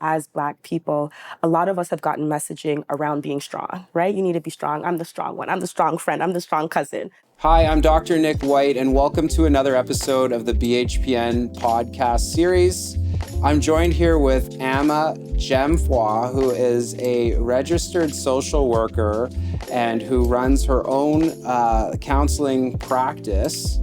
as Black people, a lot of us have gotten messaging around being strong, right? You need to be strong. I'm the strong one. I'm the strong friend. I'm the strong cousin. Hi, I'm Dr. Nik Whyte, and welcome to another episode of the BHPN podcast series. I'm joined here with Amma Gyamfowa, who is a registered social worker and who runs her own counseling practice.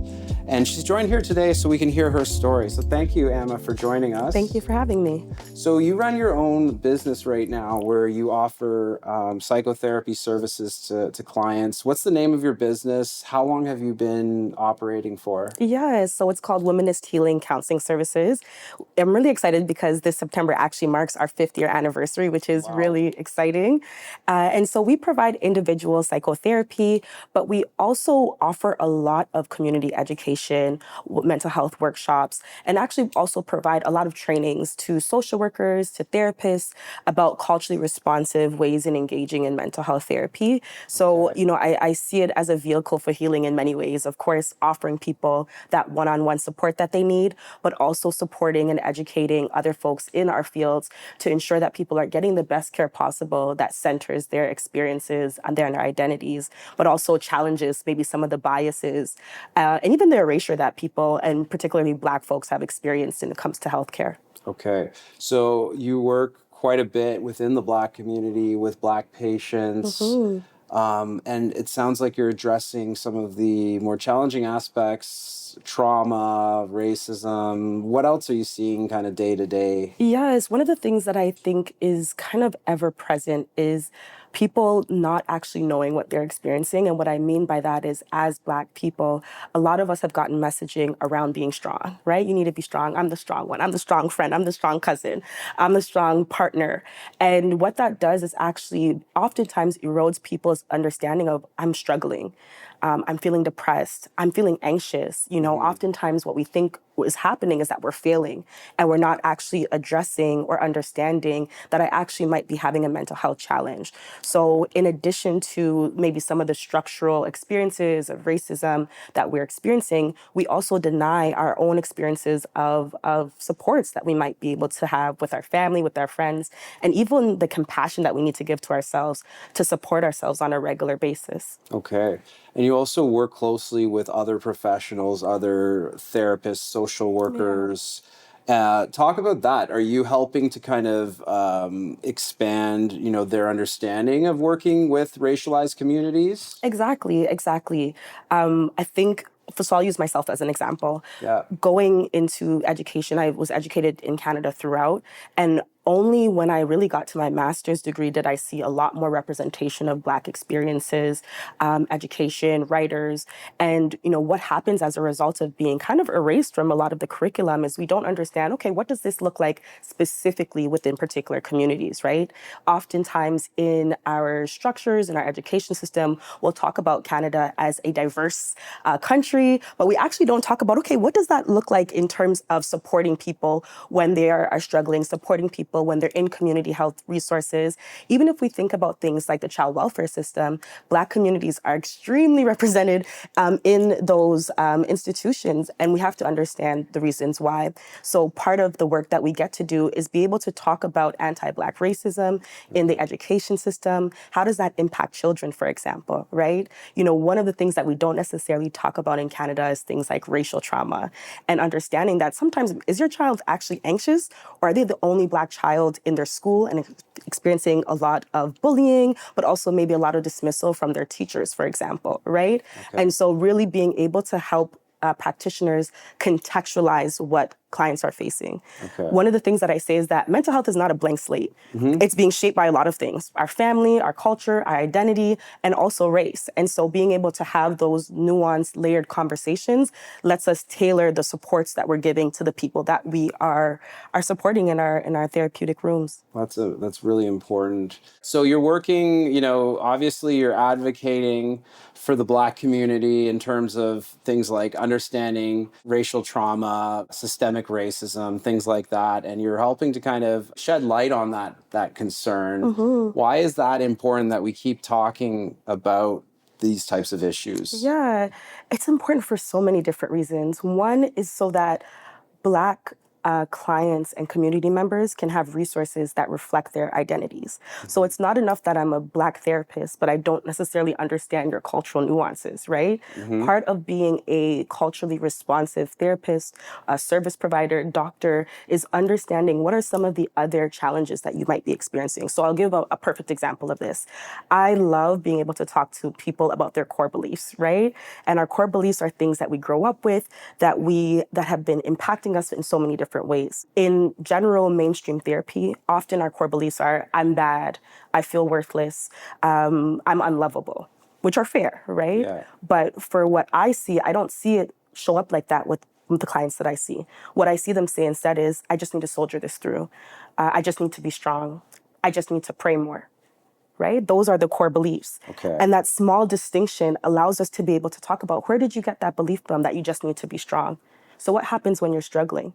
And she's joined here today so we can hear her story. So thank you, Amma, for joining us. Thank you for having me. So you run your own business right now where you offer psychotherapy services to clients. What's the name of your business? How long have you been operating for? Yes, so it's called Womanist Healing Counseling Services. I'm really excited because this September actually marks our 5th year anniversary, which is really exciting. And so we provide individual psychotherapy, but we also offer a lot of community education, mental health workshops, and actually also provide a lot of trainings to social workers, to therapists about culturally responsive ways in engaging in mental health therapy. So, I see it as a vehicle for healing in many ways. Of course, offering people that one-on-one support that they need, but also supporting and educating other folks in our fields to ensure that people are getting the best care possible that centers their experiences and their identities, but also challenges maybe some of the biases and even the erasure that people, and particularly Black folks, have experienced when it comes to healthcare. Okay, so you work quite a bit within the Black community with Black patients. And it sounds like you're addressing some of the more challenging aspects, trauma, racism. What else are you seeing kind of day to day? Yes, one of the things that I think is kind of ever present is people not actually knowing what they're experiencing. And what I mean by that is, as Black people, a lot of us have gotten messaging around being strong, right? You need to be strong. I'm the strong one. I'm the strong friend. I'm the strong cousin. I'm the strong partner. And what that does is actually oftentimes erodes people's understanding of I'm struggling. I'm feeling depressed. I'm feeling anxious. Oftentimes what we think is happening is that we're failing and we're not actually addressing or understanding that I actually might be having a mental health challenge. So in addition to maybe some of the structural experiences of racism that we're experiencing, we also deny our own experiences of supports that we might be able to have with our family, with our friends, and even the compassion that we need to give to ourselves to support ourselves on a regular basis. Okay. And you also work closely with other professionals, other therapists, social workers. Talk about that. Are you helping to kind of expand, their understanding of working with racialized communities? Exactly. I think, so I'll use myself as an example. Yeah. Going into education, I was educated in Canada throughout, and only when I really got to my master's degree did I see a lot more representation of Black experiences, education, writers. And, what happens as a result of being kind of erased from a lot of the curriculum is we don't understand, okay, what does this look like specifically within particular communities, right? Oftentimes in our structures, in our education system, we'll talk about Canada as a diverse country, but we actually don't talk about, okay, what does that look like in terms of supporting people when they are struggling, supporting people when they're in community health resources. Even if we think about things like the child welfare system, Black communities are extremely represented in those institutions, and we have to understand the reasons why. So part of the work that we get to do is be able to talk about anti-Black racism in the education system. How does that impact children, for example, right? One of the things that we don't necessarily talk about in Canada is things like racial trauma, and understanding that sometimes, is your child actually anxious, or are they the only Black child in their school and experiencing a lot of bullying, but also maybe a lot of dismissal from their teachers, for example, right? Okay. And so really being able to help practitioners contextualize what clients are facing. Okay. One of the things that I say is that mental health is not a blank slate. It's being shaped by a lot of things: our family, our culture, our identity, and also race. And so being able to have those nuanced, layered conversations lets us tailor the supports that we're giving to the people that we are supporting in our therapeutic rooms. That's really important. So you're working, obviously you're advocating for the Black community in terms of things like understanding racial trauma, systemic racism, things like that, and you're helping to kind of shed light on that concern. Why is that important that we keep talking about these types of issues? Yeah, it's important for so many different reasons. One is so that Black clients and community members can have resources that reflect their identities. So it's not enough that I'm a Black therapist, but I don't necessarily understand your cultural nuances, right? Part of being a culturally responsive therapist, a service provider, doctor, is understanding what are some of the other challenges that you might be experiencing. So I'll give a perfect example of this. I love being able to talk to people about their core beliefs, right? And our core beliefs are things that we grow up with, that have been impacting us in so many different ways. In general mainstream therapy, often our core beliefs are, I'm bad, I feel worthless, I'm unlovable, which are fair, right? Yeah. But for what I see, I don't see it show up like that with the clients that I see. What I see them say instead is, I just need to soldier this through. I just need to be strong. I just need to pray more, right? Those are the core beliefs. Okay. And that small distinction allows us to be able to talk about, where did you get that belief from that you just need to be strong? So what happens when you're struggling?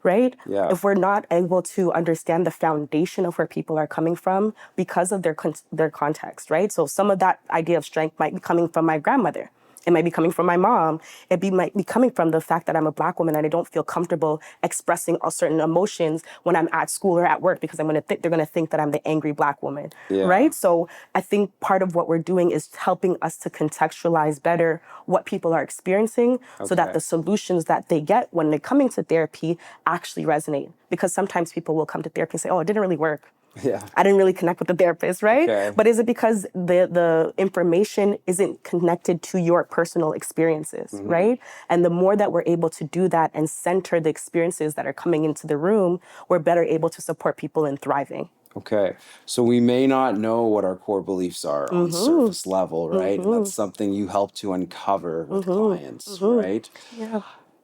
Right? Yeah. If we're not able to understand the foundation of where people are coming from because of their context, right? So some of that idea of strength might be coming from my grandmother. It might be coming from my mom. Might be coming from the fact that I'm a Black woman and I don't feel comfortable expressing all certain emotions when I'm at school or at work because they're gonna think that I'm the angry Black woman, Yeah. right? So I think part of what we're doing is helping us to contextualize better what people are experiencing so that Okay. the solutions that they get when they're coming to therapy actually resonate. Because sometimes people will come to therapy and say, oh, it didn't really work. Yeah. I didn't really connect with the therapist, right? Okay. But is it because the information isn't connected to your personal experiences, right? And the more that we're able to do that and center the experiences that are coming into the room, we're better able to support people in thriving. Okay. So we may not know what our core beliefs are on surface level, right? And that's something you help to uncover with clients, right? Yeah,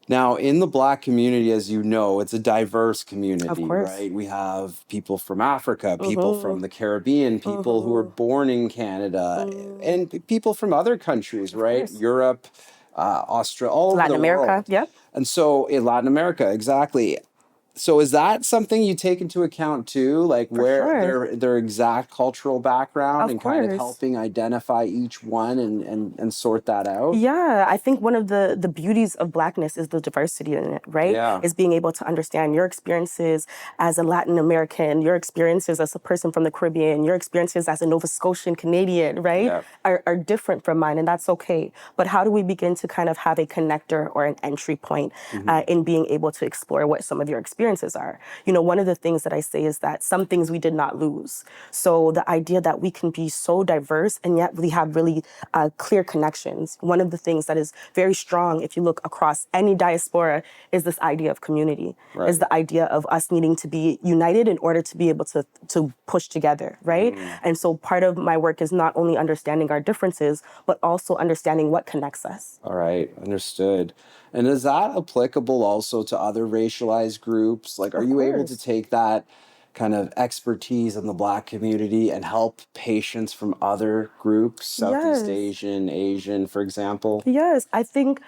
Now, in the Black community, as you know, it's a diverse of community, course. right? We have people from Africa, people from the Caribbean, people who were born in Canada, and people from other countries, right? course. Europe, Australia, all over Latin the America, world. yep. And so in Latin America, exactly. So is that something you take into account too, like For where sure. their exact cultural background Of and kind of course. helping identify each one and sort that out? Yeah, I think one of the beauties of Blackness is the diversity in it, right? Yeah. Is being able to understand your experiences as a Latin American, your experiences as a person from the Caribbean, your experiences as a Nova Scotian Canadian, right? Yeah. Are different from mine, and that's okay. But how do we begin to kind of have a connector or an entry point in being able to explore what some of your experiences are? You know, one of the things that I say is that some things we did not lose. So the idea that we can be so diverse and yet we have really clear connections. One of the things that is very strong, if you look across any diaspora, is this idea of community, Right. is the idea of us needing to be united in order to be able to push together, right? And so part of my work is not only understanding our differences, but also understanding what connects us. All right, understood. And is that applicable also to other racialized groups? Like, are Of you able to course. take that kind of expertise in the Black community and help patients from other groups, Southeast Yes. Asian, Asian, for example? Yes, I think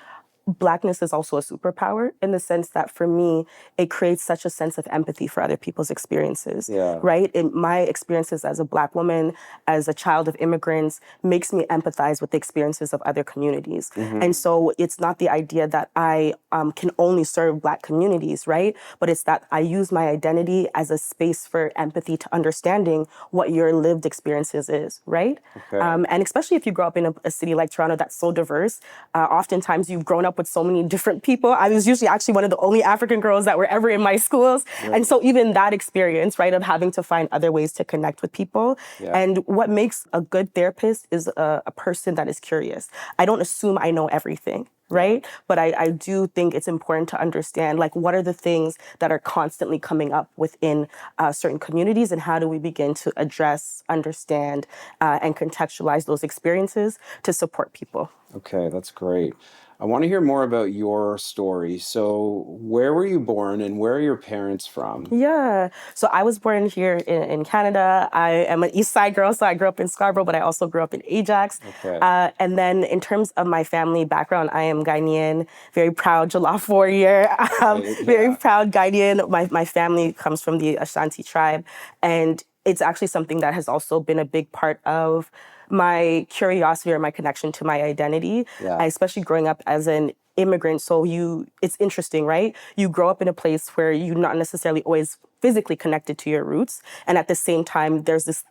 Blackness is also a superpower in the sense that for me, it creates such a sense of empathy for other people's experiences, Yeah. right? In my experiences as a Black woman, as a child of immigrants, makes me empathize with the experiences of other communities. And so it's not the idea that I can only serve Black communities, right? But it's that I use my identity as a space for empathy to understanding what your lived experiences is, right? Okay. And especially if you grow up in a city like Toronto that's so diverse, oftentimes you've grown up with so many different people. I was usually actually one of the only African girls that were ever in my schools. Right. And so even that experience, right, of having to find other ways to connect with people. Yeah. And what makes a good therapist is a person that is curious. I don't assume I know everything, right? But I do think it's important to understand, like, what are the things that are constantly coming up within certain communities, and how do we begin to address, understand, and contextualize those experiences to support people. Okay, that's great. I want to hear more about your story. So, where were you born and where are your parents from? Yeah. So I was born here in Canada. I am an East Side girl, so I grew up in Scarborough, but I also grew up in Ajax. Okay. And then in terms of my family background, I am Ghanaian, very proud Jollof warrior, Right, very yeah. proud Ghanaian. My family comes from the Ashanti tribe, and it's actually something that has also been a big part of my curiosity or my connection to my identity, Yeah. especially growing up as an immigrant, so it's interesting, right? You grow up in a place where you're not necessarily always physically connected to your roots, and at the same time there's this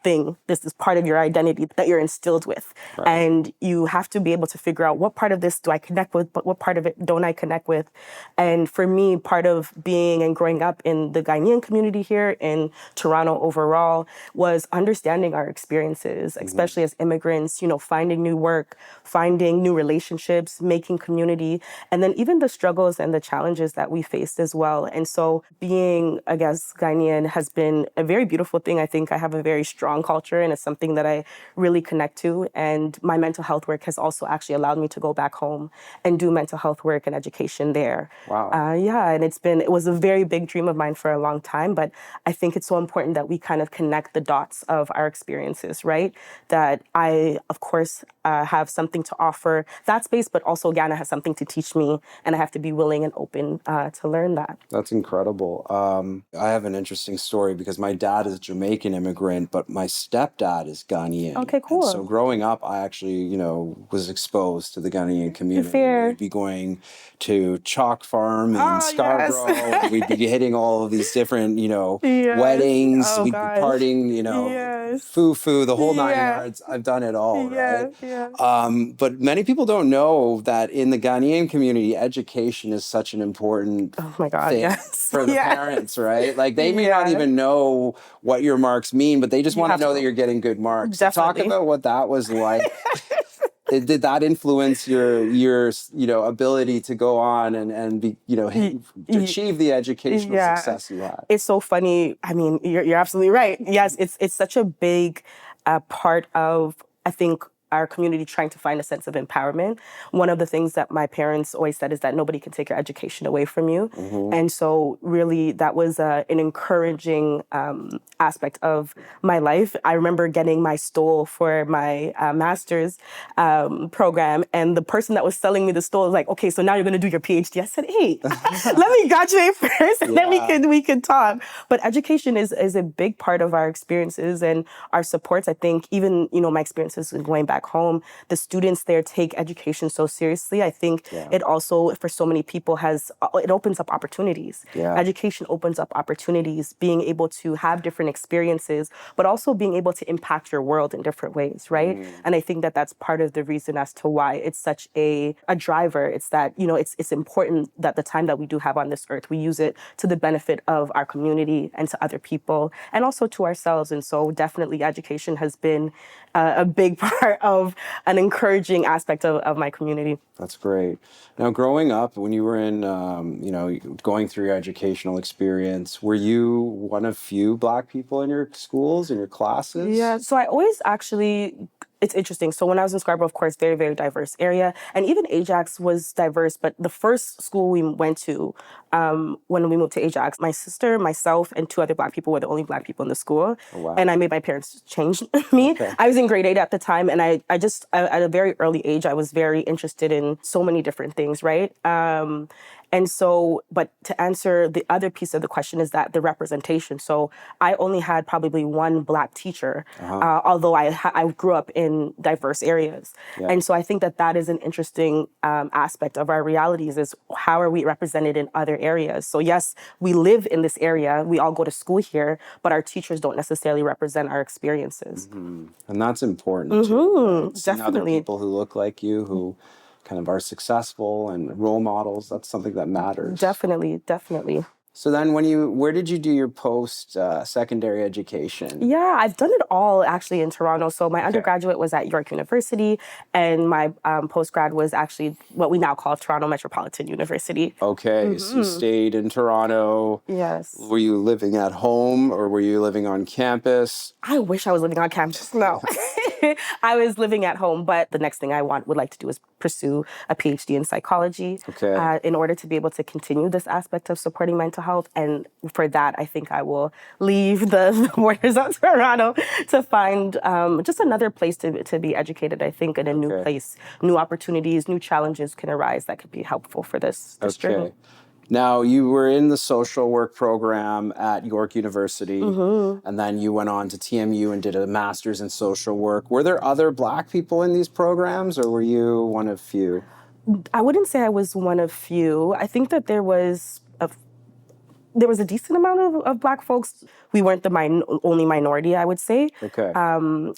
part of your identity that you're instilled with, and you have to be able to figure out what part of this do I connect with, but what part of it don't I connect with. And for me, part of being and growing up in the Ghanaian community here in Toronto overall was understanding our experiences, especially as immigrants, finding new work, finding new relationships, making community, and then even the struggles and the challenges that we faced as well. And so being, I guess, Ghanaian has been a very beautiful thing. I think I have a very strong culture, and it's something that I really connect to. And my mental health work has also actually allowed me to go back home and do mental health work and education there. Wow. And it was a very big dream of mine for a long time, but I think it's so important that we kind of connect the dots of our experiences, right? That I, of course, have something to offer that space, but also Ghana has something to teach me, and I have to be willing and open to learn that. That's incredible. I have an interesting story because my dad is a Jamaican immigrant, but my stepdad is Ghanaian. Okay, cool. And so growing up, I actually, was exposed to the Ghanaian community. Fair. We'd be going to Chalk Farm in Scarborough. Yes. We'd be hitting all of these different, Yes. weddings. Oh, we'd gosh. be partying, Yes. foo-foo, the whole nine Yeah. yards. I've done it all, right? Yeah. But many people don't know that in the Ghanaian community, education is such an important Oh my God, thing yes. for the parents, right? Like they may not even know what your marks mean, but they just want to know that you're getting good marks. Definitely. Talk about what that was like. Did that influence your ability to go on and be achieve the educational success you had? It's so funny. I mean, you're absolutely right. Yes, it's such a big part of, I think, our community trying to find a sense of empowerment. One of the things that my parents always said is that nobody can take your education away from you. And so really that was an encouraging aspect of my life. I remember getting my stole for my master's program, and the person that was selling me the stole was like, okay, so now you're going to do your PhD. I said, hey, let me graduate first, and then we could talk. But education is a big part of our experiences and our supports. I think even, my experiences going back home, the students there take education so seriously. I think it also, for so many people, it opens up opportunities. Education opens up opportunities, being able to have different experiences, but also being able to impact your world in different ways, right? And I think that that's part of the reason as to why it's such a driver. It's that, it's important that the time that we do have on this earth, we use it to the benefit of our community and to other people and also to ourselves. And so definitely education has been a big part of an encouraging aspect of my community. That's great. Now, growing up, when you were in, going through your educational experience, were you one of few Black people in your schools, in your classes? Yeah, so I always it's interesting. So when I was in Scarborough, of course, very, very diverse area. And even Ajax was diverse. But the first school we went to, when we moved to Ajax, my sister, myself, and 2 other Black people were the only Black people in the school. Oh, wow. And I made my parents change me. Okay. I was in grade 8 at the time. And I just, at a very early age, I was very interested in so many different things, right? And so, but to answer the other piece of the question is that the representation. So I only had probably one Black teacher, although I grew up in diverse areas. Yeah. And so I think that is an interesting aspect of our realities is how are we represented in other areas? So yes, we live in this area, we all go to school here, but our teachers don't necessarily represent our experiences. And that's important too. Right? Seeing other Definitely. people who look like you, who kind of are successful and role models, that's something that matters. Definitely. So then where did you do your post-secondary education? Yeah, I've done it all actually in Toronto. So my undergraduate was at York University, and my postgrad was actually what we now call Toronto Metropolitan University. Okay, so you stayed in Toronto. Yes. Were you living at home or were you living on campus? I wish I was living on campus. No. I was living at home, but the next thing I would like to do is pursue a PhD in psychology in order to be able to continue this aspect of supporting mental health. And for that, I think I will leave the borders of Toronto to find just another place to be educated, I think, in a new place. New opportunities, new challenges can arise that could be helpful for this journey. Now, you were in the social work program at York University, and then you went on to TMU and did a master's in social work. Were there other Black people in these programs, or were you one of few? I wouldn't say I was one of few. I think that there was a decent amount of Black folks. We weren't the only minority, I would say. Okay.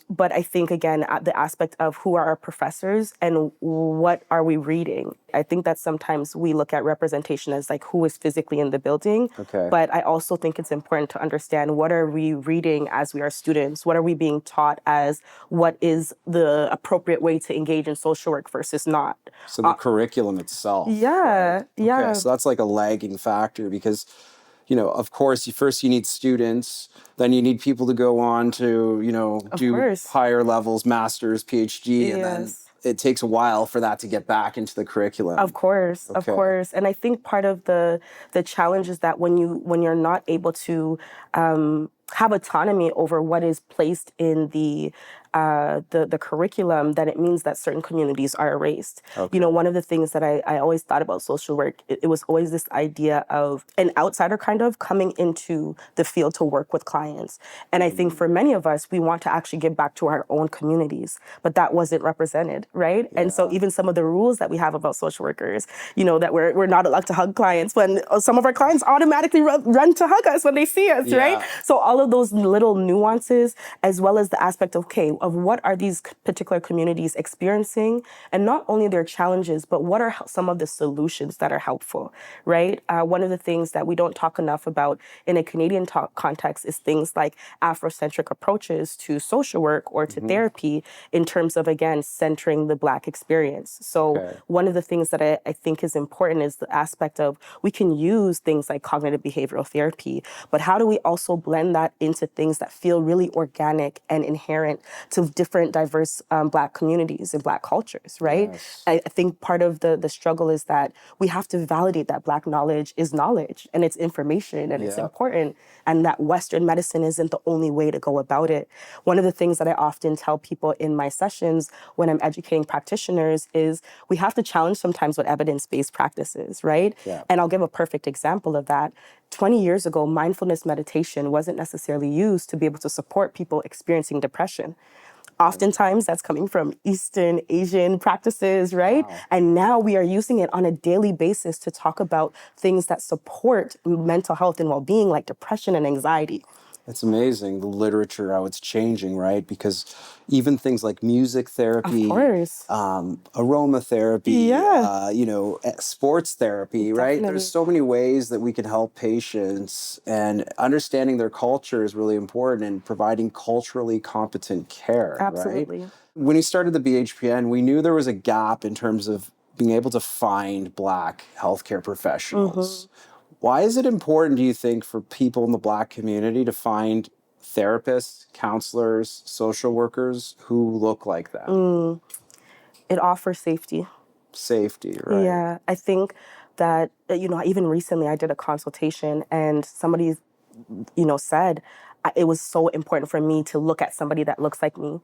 But I think, again, the aspect of who are our professors and what are we reading. I think that sometimes we look at representation as like who is physically in the building. Okay. But I also think it's important to understand what are we reading as we are students? What are we being taught as what is the appropriate way to engage in social work versus not? So the curriculum itself. Yeah, Right? yeah. Okay, so that's like a lagging factor because, of course, you need students, then you need people to go on to, do course. higher levels, master's, PhD, and then Yes. it takes a while for that to get back into the curriculum. Of course, of Okay. course. And I think part of the challenge is that when you're not able to have autonomy over what is placed in the curriculum, then it means that certain communities are erased. Okay. One of the things that I always thought about social work, it was always this idea of an outsider kind of coming into the field to work with clients. And I think for many of us, we want to actually give back to our own communities, but that wasn't represented, right? Yeah. And so even some of the rules that we have about social workers, that we're not allowed to hug clients when some of our clients automatically run to hug us when they see us, right? So all of those little nuances, as well as the aspect of, okay, of what are these particular communities experiencing, and not only their challenges, but what are some of the solutions that are helpful, right? One of the things that we don't talk enough about in a Canadian context is things like Afrocentric approaches to social work or to therapy in terms of, again, centering the Black experience. So one of the things that I think is important is the aspect of we can use things like cognitive behavioral therapy, but how do we also blend that into things that feel really organic and inherent to different diverse Black communities and Black cultures, right? Yes. I think part of the struggle is that we have to validate that Black knowledge is knowledge and it's information and it's important, and that Western medicine isn't the only way to go about it. One of the things that I often tell people in my sessions when I'm educating practitioners is we have to challenge sometimes what evidence-based practice is, right? Yeah. And I'll give a perfect example of that. 20 years ago, mindfulness meditation wasn't necessarily used to be able to support people experiencing depression. Oftentimes, that's coming from Eastern Asian practices, right? Wow. And now we are using it on a daily basis to talk about things that support mental health and well-being, like depression and anxiety. It's amazing, the literature, how it's changing, right? Because even things like music therapy, Of course. aromatherapy, sports therapy, right? Definitely. There's so many ways that we can help patients, and understanding their culture is really important, and providing culturally competent care, Absolutely. right? When we started the BHPN, we knew there was a gap in terms of being able to find Black healthcare professionals. Why is it important, do you think, for people in the Black community to find therapists, counselors, social workers who look like them? It offers safety. Safety, right? Yeah, I think that, even recently I did a consultation and somebody, said it was so important for me to look at somebody that looks like me.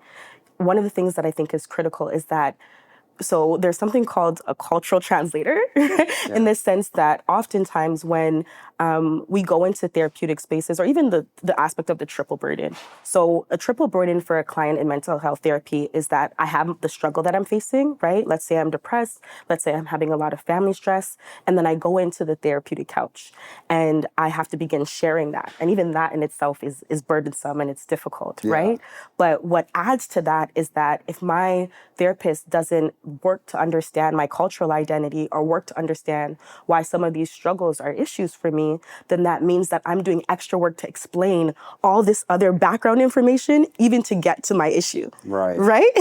One of the things that I think is critical is that so there's something called a cultural translator in the sense that oftentimes when we go into therapeutic spaces, or even the aspect of the triple burden. So a triple burden for a client in mental health therapy is that I have the struggle that I'm facing, right? Let's say I'm depressed. Let's say I'm having a lot of family stress. And then I go into the therapeutic couch and I have to begin sharing that. And even that in itself is burdensome and it's difficult, right? But what adds to that is that if my therapist doesn't work to understand my cultural identity or work to understand why some of these struggles are issues for me, then that means that I'm doing extra work to explain all this other background information even to get to my issue. Right. Right?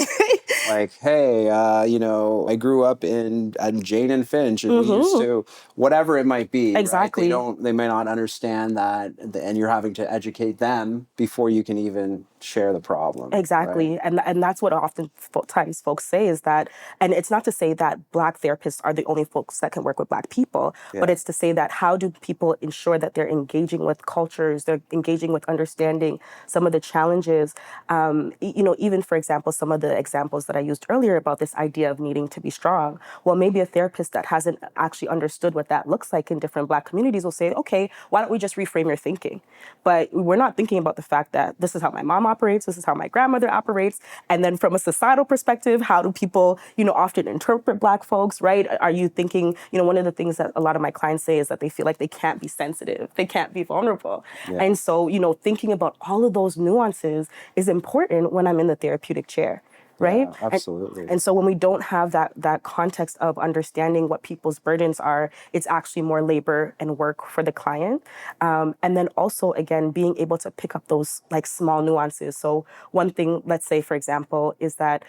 Like, hey, I grew up in Jane and Finch, and we used to, whatever it might be. Exactly. Right? They may not understand that, and you're having to educate them before you can even share the problem. Exactly. Right? And that's what oftentimes folks say is that, and it's not to say that Black therapists are the only folks that can work with Black people, but it's to say that how do people people ensure that they're engaging with cultures, they're engaging with understanding some of the challenges. Even for example, some of the examples that I used earlier about this idea of needing to be strong. Well, maybe a therapist that hasn't actually understood what that looks like in different Black communities will say, okay, why don't we just reframe your thinking? But we're not thinking about the fact that this is how my mom operates, this is how my grandmother operates. And then from a societal perspective, how do people, often interpret Black folks, right? Are you thinking, one of the things that a lot of my clients say is that they feel like they can't be sensitive, they can't be vulnerable. Yeah. And so, thinking about all of those nuances is important when I'm in the therapeutic chair. Right? Yeah, absolutely. And so when we don't have that context of understanding what people's burdens are, it's actually more labor and work for the client. And then also, again, being able to pick up those like small nuances. So one thing, let's say, for example, is that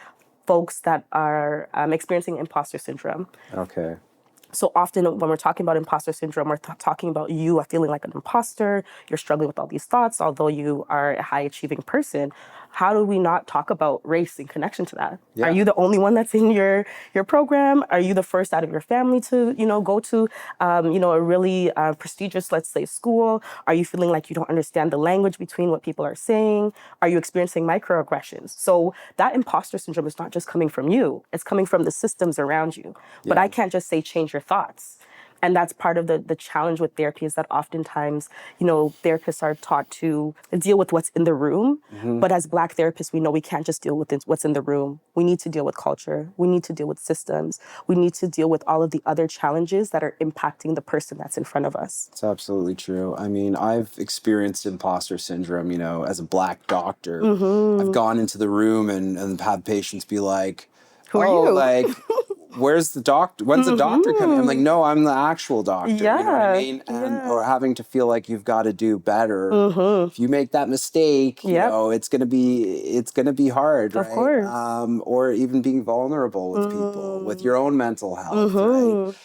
folks that are experiencing imposter syndrome. Okay. So often when we're talking about imposter syndrome, we're talking about you are feeling like an imposter, you're struggling with all these thoughts, although you are a high achieving person. How do we not talk about race in connection to that? Yeah. Are you the only one that's in your program? Are you the first out of your family to, go to, a really prestigious, let's say, school? Are you feeling like you don't understand the language between what people are saying? Are you experiencing microaggressions? So that imposter syndrome is not just coming from you, it's coming from the systems around you. But I can't just say change your thoughts. And that's part of the challenge with therapy is that oftentimes, therapists are taught to deal with what's in the room. Mm-hmm. But as Black therapists, we know we can't just deal with what's in the room. We need to deal with culture. We need to deal with systems. We need to deal with all of the other challenges that are impacting the person that's in front of us. It's absolutely true. I mean, I've experienced imposter syndrome, as a Black doctor. Mm-hmm. I've gone into the room and had patients be like, Who are you? Like, where's the doctor? When's the doctor coming? I'm like, no, I'm the actual doctor. Yeah. You know what I mean? Or having to feel like you've got to do better. Mm-hmm. If you make that mistake, it's gonna be hard, right? Of course. Or even being vulnerable with people, with your own mental health, right?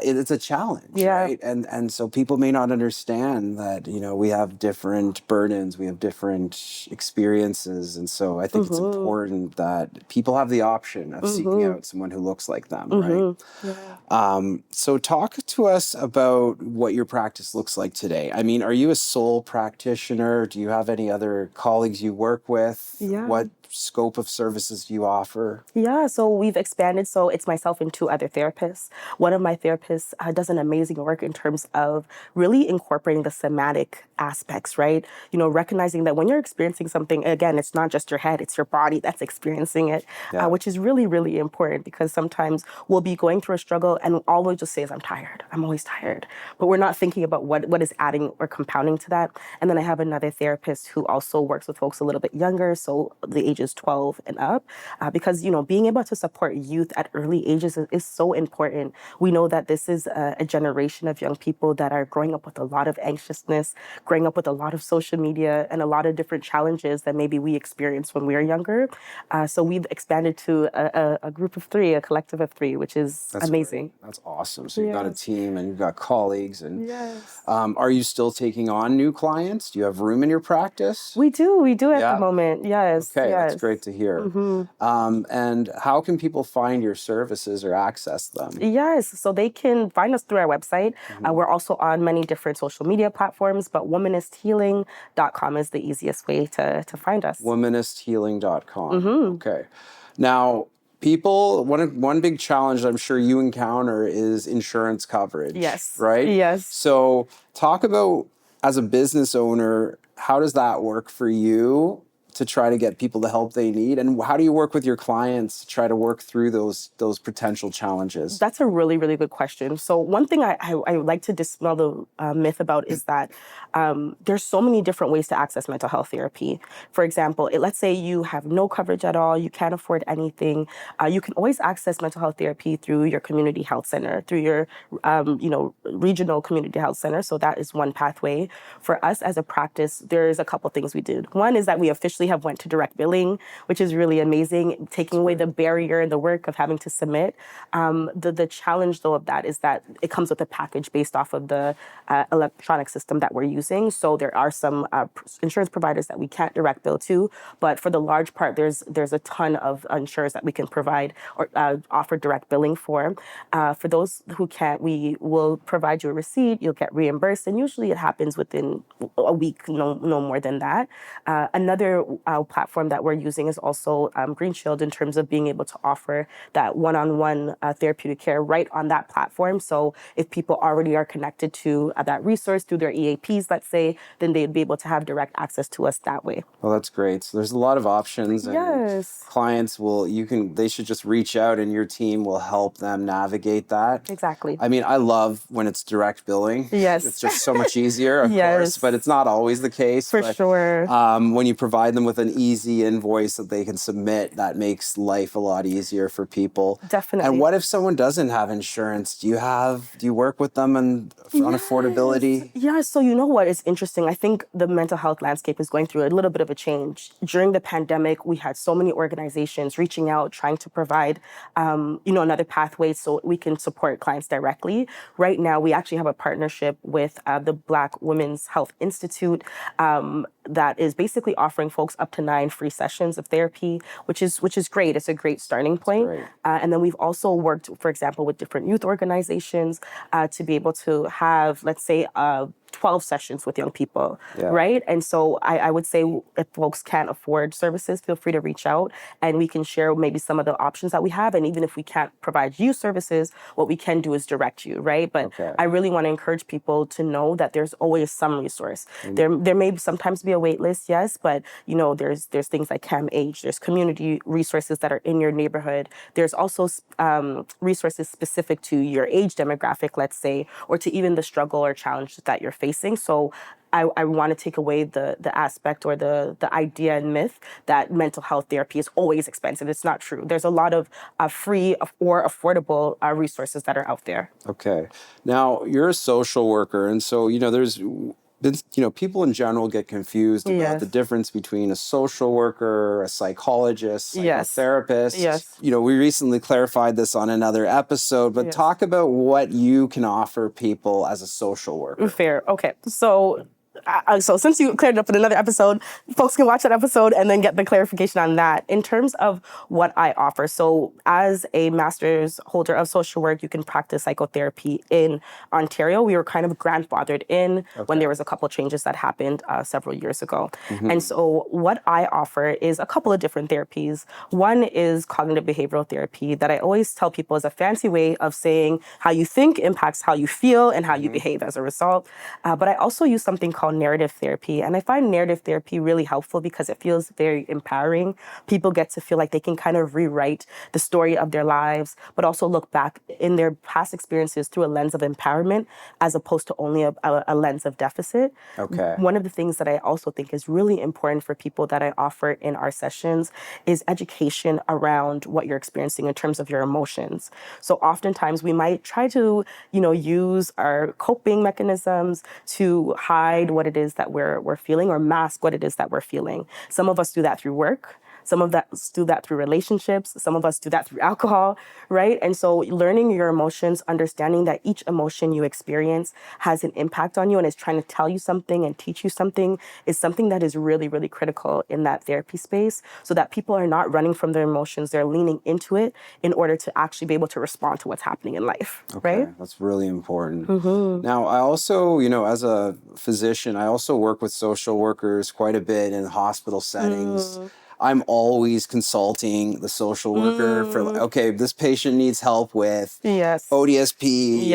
It's a challenge, right? And so people may not understand that, we have different burdens, we have different experiences. And so I think it's important that people have the option of seeking out someone who looks like them, right? Yeah. So talk to us about what your practice looks like today. I mean, are you a sole practitioner? Do you have any other colleagues you work with? Yeah. What scope of services do you offer? Yeah, so we've expanded. So it's myself and two other therapists. One of my therapists does an amazing work in terms of really incorporating the somatic aspects, right? Recognizing that when you're experiencing something, again, it's not just your head, it's your body that's experiencing it, which is really, really important because sometimes we'll be going through a struggle and all we'll just say is, I'm tired. I'm always tired. But we're not thinking about what is adding or compounding to that. And then I have another therapist who also works with folks a little bit younger, so the ages 12 and up, because, being able to support youth at early ages is so important. We know that this is a generation of young people that are growing up with a lot of anxiousness, growing up with a lot of social media and a lot of different challenges that maybe we experienced when we were younger. So we've expanded to a group of three, a collective of three, which is amazing. Great. That's awesome. So you've got a team and you've got colleagues. And yes. Are you still taking on new clients? Do you have room in your practice? We do at the moment. Yes. Okay, yes. that's great to hear. Mm-hmm. And how can people find your services or access them? Yes, so they can find us through our website. We're also on many different social media platforms, but womanisthealing.com is the easiest way to find us. Womanisthealing.com. Okay. Now, people, one big challenge I'm sure you encounter is insurance coverage. Yes. Right? Yes. So talk about, as a business owner, how does that work for you to try to get people the help they need? And how do you work with your clients to try to work through those potential challenges? That's a really, really good question. So one thing I would like to dispel the myth about is that there's so many different ways to access mental health therapy. For example, let's say you have no coverage at all, you can't afford anything. You can always access mental health therapy through your community health center, through your regional community health center. So that is one pathway. For us as a practice, there's a couple things we did. One is that we officially actually have went to direct billing, which is really amazing, taking away the barrier and the work of having to submit. The challenge, though, of that is that it comes with a package based off of the electronic system that we're using. So there are some insurance providers that we can't direct bill to, but for the large part, there's a ton of insurers that we can provide or offer direct billing for. For those who can't, we will provide you a receipt. You'll get reimbursed, and usually it happens within a week, no more than that. Another platform that we're using is also Green Shield in terms of being able to offer that one-on-one therapeutic care right on that platform. So if people already are connected to that resource through their EAPs, let's say, then they'd be able to have direct access to us that way. Well, that's great. So there's a lot of options. Yes. And clients they should just reach out and your team will help them navigate that. Exactly. I mean, I love when it's direct billing. Yes. It's just so much easier, of Yes. course, but it's not always the case. For sure. When you provide them with an easy invoice that they can submit, that makes life a lot easier for people. Definitely. And what if someone doesn't have insurance? Do you work with them on affordability? Yeah, so you know what is interesting? I think the mental health landscape is going through a little bit of a change. During the pandemic, we had so many organizations reaching out, trying to provide, another pathway so we can support clients directly. Right now, we actually have a partnership with the Black Women's Health Institute that is basically offering folks up to 9 free sessions of therapy, which is great. It's a great starting point. Great. And then we've also worked, for example, with different youth organizations to be able to have, let's say, 12 sessions with young people, right? And so I would say if folks can't afford services, feel free to reach out and we can share maybe some of the options that we have. And even if we can't provide you services, what we can do is direct you, right? But I really want to encourage people to know that there's always some resource. There may sometimes be a wait list, yes, but there's things like CAMH, there's community resources that are in your neighborhood. There's also resources specific to your age demographic, let's say, or to even the struggle or challenge that you're facing. So I want to take away the aspect or the idea and myth that mental health therapy is always expensive. It's not true. There's a lot of free or affordable resources that are out there. Okay. Now, you're a social worker, and so, there's been, people in general get confused about the difference between a social worker, a psychologist, psychotherapist. Yes. We recently clarified this on another episode, but talk about what you can offer people as a social worker. Fair. Okay. So since you cleared it up in another episode, folks can watch that episode and then get the clarification on that. In terms of what I offer, so as a master's holder of social work, you can practice psychotherapy in Ontario. We were kind of grandfathered in when there was a couple changes that happened several years ago. And so what I offer is a couple of different therapies. One is cognitive behavioral therapy that I always tell people is a fancy way of saying how you think impacts how you feel and how you behave as a result. But I also use something called narrative therapy. And I find narrative therapy really helpful because it feels very empowering. People get to feel like they can kind of rewrite the story of their lives, but also look back in their past experiences through a lens of empowerment as opposed to only a lens of deficit. Okay. One of the things that I also think is really important for people that I offer in our sessions is education around what you're experiencing in terms of your emotions. So oftentimes we might try to, use our coping mechanisms to hide what it is that we're feeling or mask what it is that we're feeling. Some of us do that through work. Some of us do that through relationships. Some of us do that through alcohol, right? And so learning your emotions, understanding that each emotion you experience has an impact on you and is trying to tell you something and teach you something is something that is really, really critical in that therapy space so that people are not running from their emotions. They're leaning into it in order to actually be able to respond to what's happening in life, right? That's really important. Now, I also, as a physician, I also work with social workers quite a bit in hospital settings. I'm always consulting the social worker for, this patient needs help with ODSP,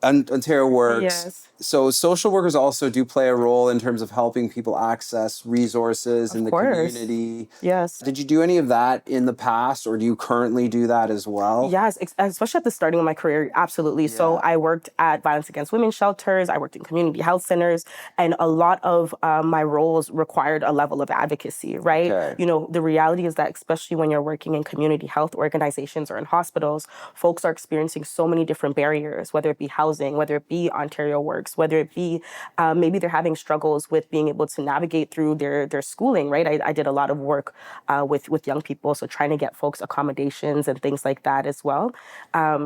Ontario Works. So social workers also do play a role in terms of helping people access resources in the community. Yes. Did you do any of that in the past, or do you currently do that as well? Yes, especially at the starting of my career, absolutely. Yeah. So I worked at violence against women shelters, I worked in community health centers, and a lot of my roles required a level of advocacy, right? Okay. The reality is that especially when you're working in community health organizations or in hospitals, folks are experiencing so many different barriers, whether it be housing, whether it be Ontario Works, whether it be maybe they're having struggles with being able to navigate through their schooling, right? I did a lot of work with young people, so trying to get folks accommodations and things like that as well.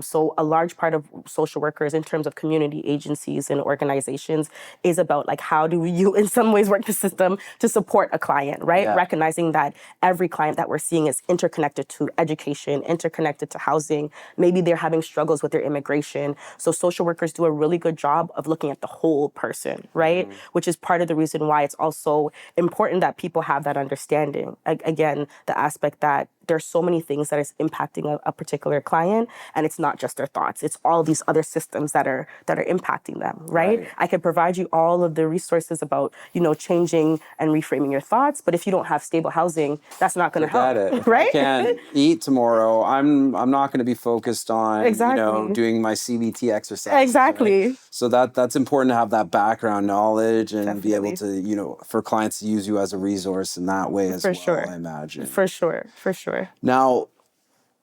So a large part of social workers in terms of community agencies and organizations is about like how do you in some ways work the system to support a client, right? Yeah. Recognizing that every client that we're seeing is interconnected to education, interconnected to housing. Maybe they're having struggles with their immigration. So social workers do a really good job of looking at the whole person, right? Which is part of the reason why it's also important that people have that understanding. Again, the aspect that there's so many things that is impacting a particular client, and it's not just their thoughts. It's all these other systems that are impacting them, right? I can provide you all of the resources about, changing and reframing your thoughts, but if you don't have stable housing, that's not going to help, If right? I can't eat tomorrow, I'm not going to be focused on Exactly. doing my CBT exercises. Exactly. Right? So that's important to have that background knowledge and be able Definitely. to for clients to use you as a resource in that way as For well. sure. I imagine. For sure. For sure. Now,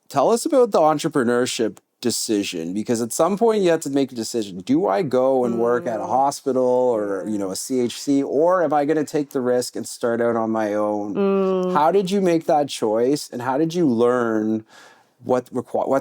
tell us about the entrepreneurship decision, because at some point you have to make a decision. Do I go and work at a hospital or a CHC, or am I going to take the risk and start out on my own? How did you make that choice, and how did you learn what's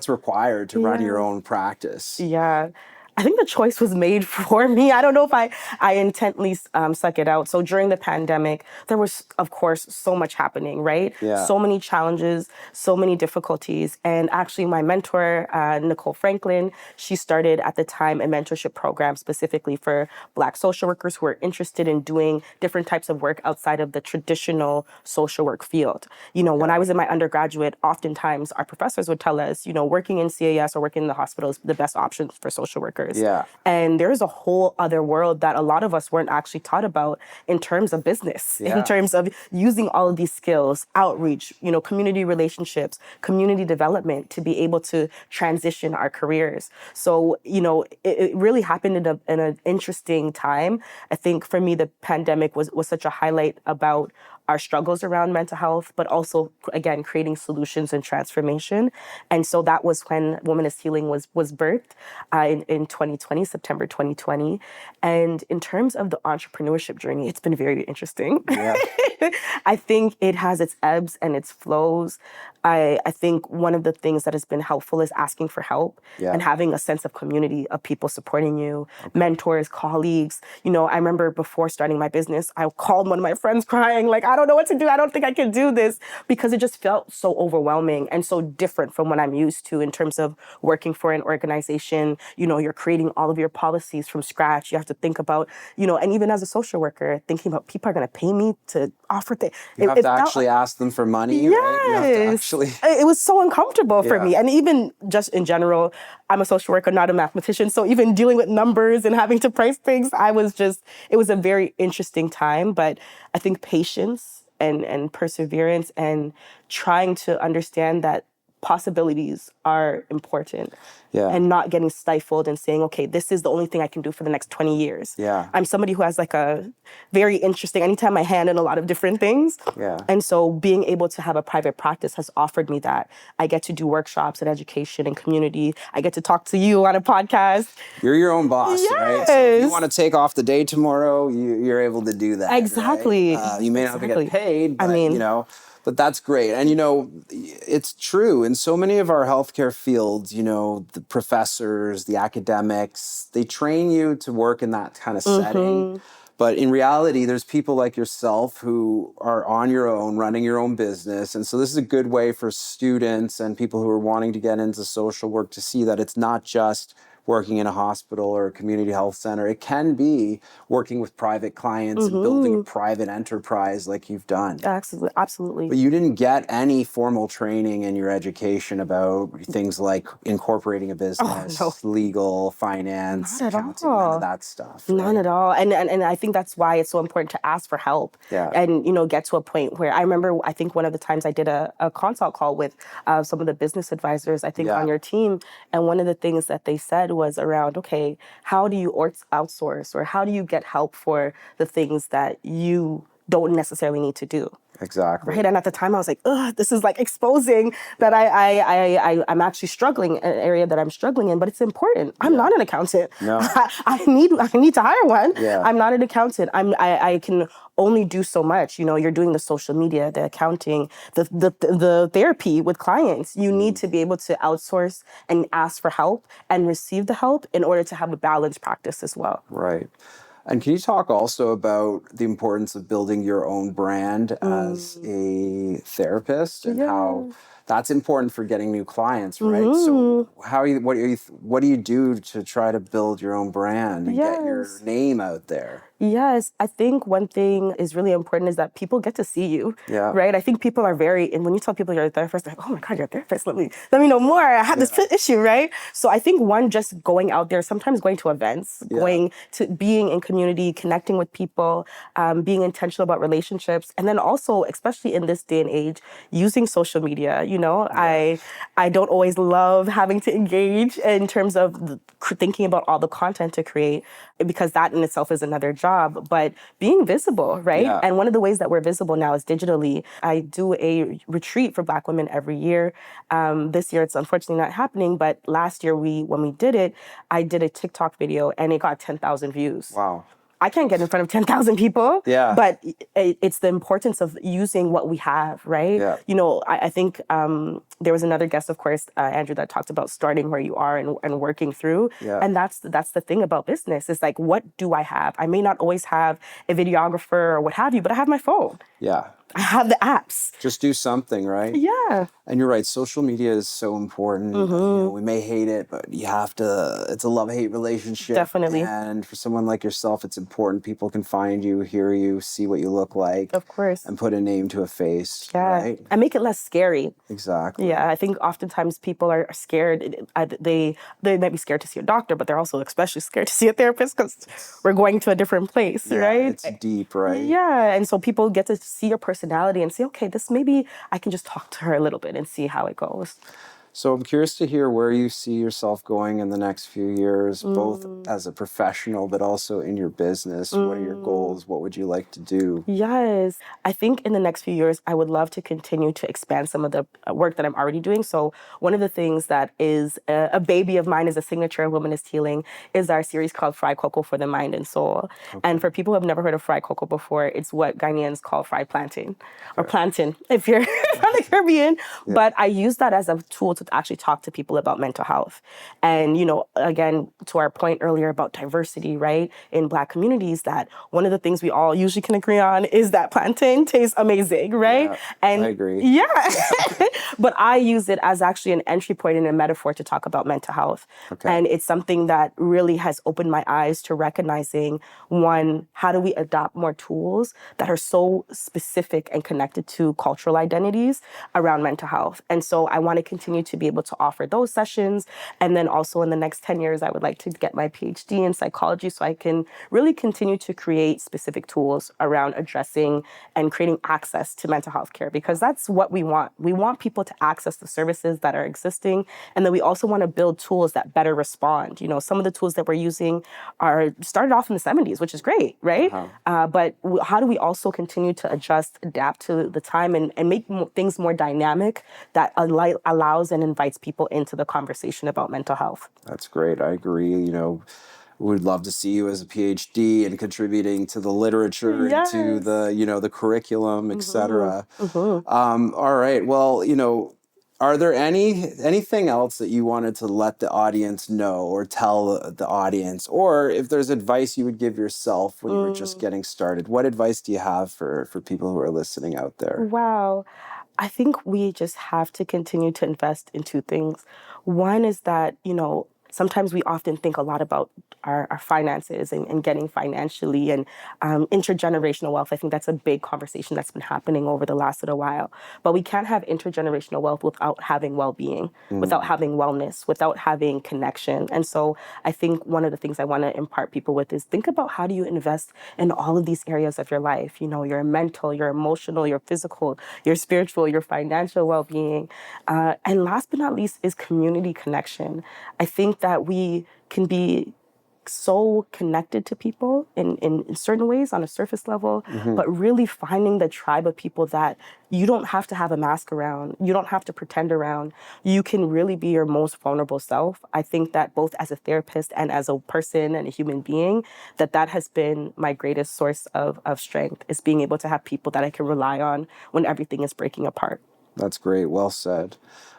required to run your own practice? Yeah. I think the choice was made for me. I don't know if I intently suck it out. So during the pandemic, there was, of course, so much happening, right? Yeah. So many challenges, so many difficulties. And actually, my mentor, Nicole Franklin, she started at the time a mentorship program specifically for Black social workers who are interested in doing different types of work outside of the traditional social work field. When I was in my undergraduate, oftentimes our professors would tell us, working in CAS or working in the hospital is the best option for social workers. Yeah. And there's a whole other world that a lot of us weren't actually taught about in terms of business, in terms of using all of these skills, outreach, community relationships, community development to be able to transition our careers. So, it really happened in an interesting time. I think for me, the pandemic was such a highlight about our struggles around mental health, but also, again, creating solutions and transformation. And so that was when Womanist Healing was birthed in 2020, September 2020. And in terms of the entrepreneurship journey, it's been very interesting. Yeah. I think it has its ebbs and its flows. I think one of the things that has been helpful is asking for help and having a sense of community of people supporting you, mentors, colleagues. I remember before starting my business, I called one of my friends crying, like, I don't know what to do. I don't think I can do this, because it just felt so overwhelming and so different from what I'm used to in terms of working for an organization. You're creating all of your policies from scratch. You have to think about, and even as a social worker, thinking about people are going to pay me to offer things. You have to actually ask them for money, right? You have to Yes. It was so uncomfortable for me. And even just in general, I'm a social worker, not a mathematician. So even dealing with numbers and having to price things, it was a very interesting time. But I think patience and perseverance and trying to understand that possibilities are important. And not getting stifled and saying, okay, this is the only thing I can do for the next 20 years. I'm somebody who has like a very interesting, anytime I hand in a lot of different things. And so being able to have a private practice has offered me that. I get to do workshops and education and community. I get to talk to you on a podcast. You're your own boss, right? So if you want to take off the day tomorrow, you're able to do that. Exactly. Right? You may not get paid, but but that's great. And it's true. In so many of our healthcare fields, the professors, the academics, they train you to work in that kind of setting. But in reality, there's people like yourself who are on your own, running your own business. And so this is a good way for students and people who are wanting to get into social work to see that it's not just working in a hospital or a community health center. It can be working with private clients and building a private enterprise like you've done. Absolutely. Absolutely. But you didn't get any formal training in your education about things like incorporating a business, legal, finance, accounting, none of that stuff. Right? None at all. And I think that's why it's so important to ask for help and, get to a point where I remember, I think one of the times I did a consult call with some of the business advisors, I think on your team. And one of the things that they said was around, okay, how do you outsource or how do you get help for the things that you don't necessarily need to do? Exactly. Right. And at the time I was like, ugh, this is like exposing that I'm actually struggling in an area that I'm struggling in, but it's important. I'm not an accountant. No. I need to hire one. Yeah. I'm not an accountant. I can only do so much. You know, you're doing the social media, the accounting, the therapy with clients. You need to be able to outsource and ask for help and receive the help in order to have a balanced practice as well. Right. And can you talk also about the importance of building your own brand as a therapist and how that's important for getting new clients, right? So what do you do to try to build your own brand and get your name out there? Yes, I think one thing is really important is that people get to see you, right? I think people are and when you tell people you're a therapist, they're like, oh my God, you're a therapist. Let me know more. I have this issue, right? So I think just going out there, sometimes going to events, going to being in community, connecting with people, being intentional about relationships, and then also, especially in this day and age, using social media. You know, I don't always love having to engage in terms of thinking about all the content to create, because that in itself is another job, but being visible, right? Yeah. And one of the ways that we're visible now is digitally. I do a retreat for Black women every year. This year it's unfortunately not happening, but last year when we did it, I did a TikTok video and it got 10,000 views. Wow. I can't get in front of 10,000 people, but it's the importance of using what we have, right? Yeah. You know, I think there was another guest, of course, Andrew, that talked about starting where you are and working through. Yeah. And that's the thing about business. It's like, what do I have? I may not always have a videographer or what have you, but I have my phone. Yeah. I have the apps. Just do something, right? Yeah. And you're right, social media is so important. You know, we may hate it, but you have to, it's a love-hate relationship. Definitely. And for someone like yourself, it's important people can find you, hear you, see what you look like. Of course. And put a name to a face, Yeah. right? And make it less scary. Exactly. Yeah, I think oftentimes people are scared. They might be scared to see a doctor, but they're also especially scared to see a therapist because we're going to a different place, right? It's deep, right? Yeah, and so people get to see your personality and say, okay, this maybe I can just talk to her a little bit and see how it goes. So I'm curious to hear where you see yourself going in the next few years, both as a professional, but also in your business. What are your goals? What would you like to do? Yes, I think in the next few years, I would love to continue to expand some of the work that I'm already doing. So one of the things that is a baby of mine, is a signature of Womanist Healing, is our series called Fried Cocoa for the Mind and Soul. Okay. And for people who have never heard of fried cocoa before, it's what Ghanaians call fried plantain, or plantain if you're from the Caribbean. Yeah. But I use that as a tool to actually talk to people about mental health. And, you know, again, to our point earlier about diversity, right, in Black communities, that one of the things we all usually can agree on is that plantain tastes amazing, right? Yeah, and I agree. Yeah. But I use it as actually an entry point and a metaphor to talk about mental health. Okay. And it's something that really has opened my eyes to recognizing, one, how do we adopt more tools that are so specific and connected to cultural identities around mental health. And so I want to continue to be able to offer those sessions. And then also in the next 10 years, I would like to get my PhD in psychology so I can really continue to create specific tools around addressing and creating access to mental health care, because that's what we want. We want people to access the services that are existing. And then we also want to build tools that better respond. You know, some of the tools that we're using are started off in the 70s, which is great, right? But how do we also continue to adjust, adapt to the time and make things more dynamic that allows and invites people into the conversation about mental health? That's great. I agree. You know, we'd love to see you as a PhD and contributing to the literature and to the, you know, the curriculum, et cetera. All right. Well, you know, are there anything else that you wanted to let the audience know or tell the audience, or if there's advice you would give yourself when you were just getting started? What advice do you have for people who are listening out there? Wow. I think we just have to continue to invest in two things. One is that, you know, sometimes we often think a lot about our finances and getting financially and intergenerational wealth. I think that's a big conversation that's been happening over the last little while. But we can't have intergenerational wealth without having well-being, without having wellness, without having connection. And so I think one of the things I want to impart people with is think about how do you invest in all of these areas of your life. You know, your mental, your emotional, your physical, your spiritual, your financial well-being. And last but not least is community connection. I think that we can be so connected to people in certain ways on a surface level, but really finding the tribe of people that you don't have to have a mask around, you don't have to pretend around, you can really be your most vulnerable self. I think that both as a therapist and as a person and a human being, that has been my greatest source of strength, is being able to have people that I can rely on when everything is breaking apart. That's great. Well said.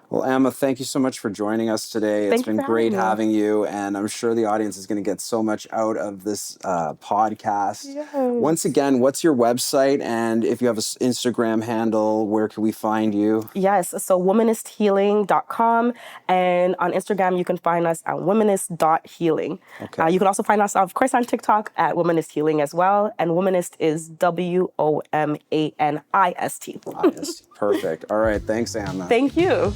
Well, Amma, thank you so much for joining us today. It's Thank you been for great having having me. you, and I'm sure the audience is going to get so much out of this podcast. Yes. Once again, what's your website? And if you have an Instagram handle, where can we find you? Yes, so womanisthealing.com, and on Instagram you can find us at womanist.healing. Okay. You can also find us, of course, on TikTok at Womanist Healing as well, and Womanist is WOMANIST. Perfect. All right. Thanks, Amma. Thank you.